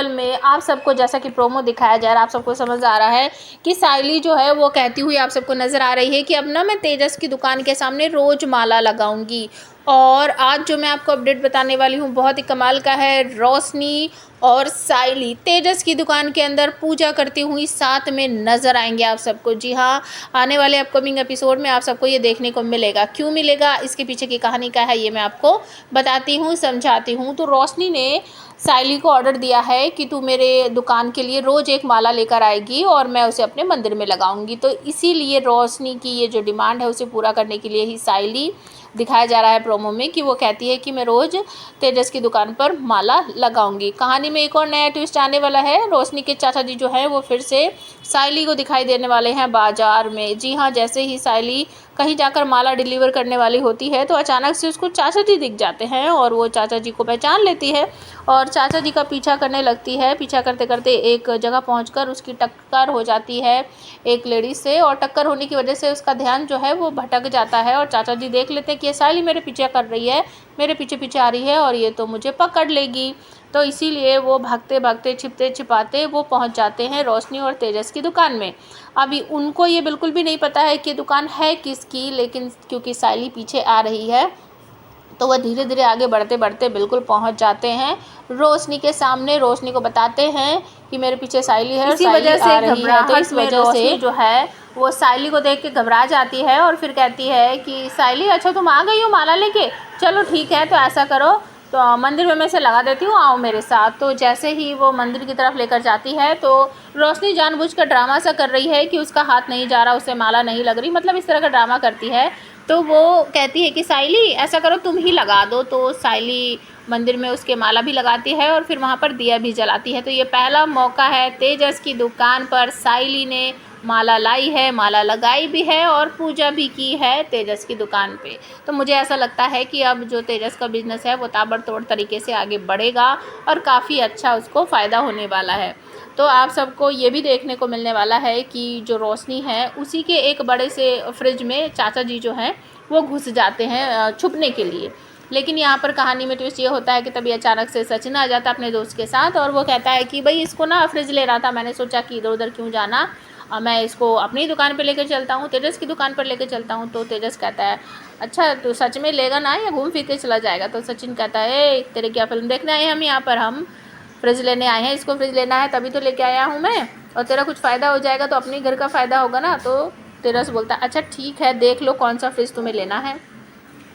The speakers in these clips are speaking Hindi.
सीरियल में आप सबको जैसा कि प्रोमो दिखाया जा रहा है, आप सबको समझ आ रहा है कि साइली जो है वो कहती हुई आप सबको नज़र आ रही है कि अब ना मैं तेजस की दुकान के सामने रोज़ माला लगाऊंगी। और आज जो मैं आपको अपडेट बताने वाली हूँ बहुत ही कमाल का है। रोशनी और साइली तेजस की दुकान के अंदर पूजा करती हुई साथ में नज़र आएंगे आप सबको। जी हाँ, आने वाले अपकमिंग एपिसोड में आप सबको ये देखने को मिलेगा। क्यों मिलेगा, इसके पीछे की कहानी क्या है, ये मैं आपको बताती हूँ, समझाती हूँ। तो रोशनी ने साइली को ऑर्डर दिया है कि तू मेरे दुकान के लिए रोज़ एक माला लेकर आएगी और मैं उसे अपने मंदिर में लगाऊंगी। तो इसीलिए रोशनी की ये जो डिमांड है उसे पूरा करने के लिए ही साइली दिखाया जा रहा है प्रोमो में कि वो कहती है कि मैं रोज़ तेजस की दुकान पर माला लगाऊंगी। कहानी में एक और नया ट्विस्ट आने वाला है। रोशनी के चाचा जी जो हैं वो फिर से साइली को दिखाई देने वाले हैं बाजार में। जी हाँ, जैसे ही साइली कहीं जाकर माला डिलीवर करने वाली होती है तो अचानक से उसको चाचा जी दिख जाते हैं और वो चाचा जी को पहचान लेती है और चाचा जी का पीछा करने लगती है। पीछा करते करते एक जगह पहुंचकर उसकी टक्कर हो जाती है एक लेडी से, और टक्कर होने की वजह से उसका ध्यान जो है वो भटक जाता है और चाचा जी देख लेते हैं कि ये साइली मेरे पीछे कर रही है, मेरे पीछे पीछे आ रही है और ये तो मुझे पकड़ लेगी। तो इसीलिए वो भागते भागते छिपते छिपाते वो पहुंच जाते हैं रोशनी और तेजस की दुकान में। अभी उनको ये बिल्कुल भी नहीं पता है कि दुकान है किसकी, लेकिन क्योंकि साइली पीछे आ रही है तो वह धीरे धीरे आगे बढ़ते बढ़ते बिल्कुल पहुंच जाते हैं रोशनी के सामने। रोशनी को बताते हैं कि मेरे पीछे साइली है और इसी साइली वजह से आ रही है। तो इस वजह से रोशनी जो है वो साइली को देख के घबरा जाती है और फिर कहती है कि साइली अच्छा तुम आ गई हो माला लेके, चलो ठीक है तो ऐसा करो तो मंदिर में मैं इसे लगा देती हूँ, आओ मेरे साथ। तो जैसे ही वो मंदिर की तरफ लेकर जाती है तो रोशनी जानबूझकर ड्रामा सा कर रही है कि उसका हाथ नहीं जा रहा, उसे माला नहीं लग रही, मतलब इस तरह का ड्रामा करती है। तो वो कहती है कि साइली ऐसा करो तुम ही लगा दो। तो साइली मंदिर में उसके माला भी लगाती है और फिर वहाँ पर दिया भी जलाती है। तो ये पहला मौका है तेजस की दुकान पर साइली ने माला लाई है, माला लगाई भी है और पूजा भी की है तेजस की दुकान पे। तो मुझे ऐसा लगता है कि अब जो तेजस का बिज़नेस है वो ताबड़तोड़ तरीके से आगे बढ़ेगा और काफ़ी अच्छा उसको फ़ायदा होने वाला है। तो आप सबको ये भी देखने को मिलने वाला है कि जो रोशनी है उसी के एक बड़े से फ्रिज में चाचा जी जो हैं वो घुस जाते हैं छुपने के लिए। लेकिन यहाँ पर कहानी में ट्विस्ट ये होता है कि तभी अचानक से सचिन आ जाता है अपने दोस्त के साथ और वो कहता है कि भाई इसको ना फ्रिज ले रहा था, मैंने सोचा कि इधर उधर क्यों जाना, मैं इसको अपनी दुकान पे लेकर चलता हूँ, तेजस की दुकान पर लेकर चलता हूँ। तो तेजस कहता है अच्छा तो सच में लेगा ना या घूम फिर के चला जाएगा। तो सचिन कहता है तेरे क्या फिल्म देखने आए हैं हम यहाँ पर, हम फ्रिज लेने आए हैं, इसको फ्रिज लेना है तभी तो लेके आया हूँ मैं, और तेरा कुछ फ़ायदा हो जाएगा तो अपने घर का फ़ायदा होगा ना। तो तेजस बोलता है अच्छा ठीक है देख लो कौन सा फ्रिज तुम्हें लेना है।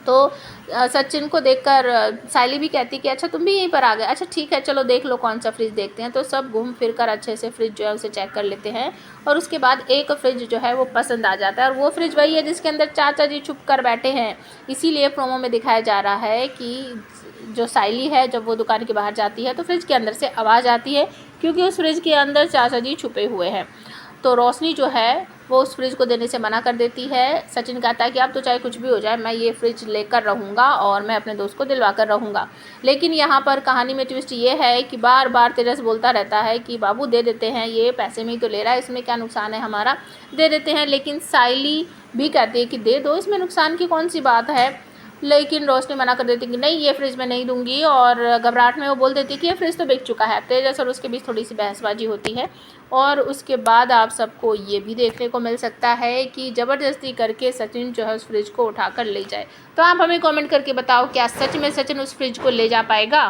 तो सचिन को देखकर साइली भी कहती कि अच्छा तुम भी यहीं पर आ गए, अच्छा ठीक है चलो देख लो कौन सा फ्रिज देखते हैं। तो सब घूम फिर कर अच्छे से फ्रिज जो है उसे चेक कर लेते हैं और उसके बाद एक फ्रिज जो है वो पसंद आ जाता है और वो फ्रिज वही है जिसके अंदर चाचा जी छुप कर बैठे हैं। इसीलिए प्रोमो में दिखाया जा रहा है कि जो साइली है जब वो दुकान के बाहर जाती है तो फ्रिज के अंदर से आवाज़ आती है क्योंकि उस फ्रिज के अंदर चाचा जी छुपे हुए हैं। तो रोशनी जो है वो उस फ्रिज को देने से मना कर देती है। सचिन कहता है कि अब तो चाहे कुछ भी हो जाए मैं ये फ्रिज लेकर रहूँगा और मैं अपने दोस्त को दिलवा कर रहूँगा। लेकिन यहाँ पर कहानी में ट्विस्ट ये है कि बार बार तेजस बोलता रहता है कि बाबू दे देते हैं, ये पैसे में ही तो ले रहा है, इसमें क्या नुकसान है हमारा, दे देते हैं। लेकिन साइली भी कहती है कि दे दो, इसमें नुकसान की कौन सी बात है। लेकिन रोशनी मना कर देती कि नहीं ये फ्रिज मैं नहीं दूंगी और घबराहट में वो बोल देती कि ये फ्रिज तो बिक चुका है। तेजस और उसके बीच थोड़ी सी बहसबाजी होती है और उसके बाद आप सबको ये भी देखने को मिल सकता है कि ज़बरदस्ती करके सचिन जो है उस फ्रिज को उठाकर ले जाए। तो आप हमें कमेंट करके बताओ क्या सच में सचिन उस फ्रिज को ले जा पाएगा।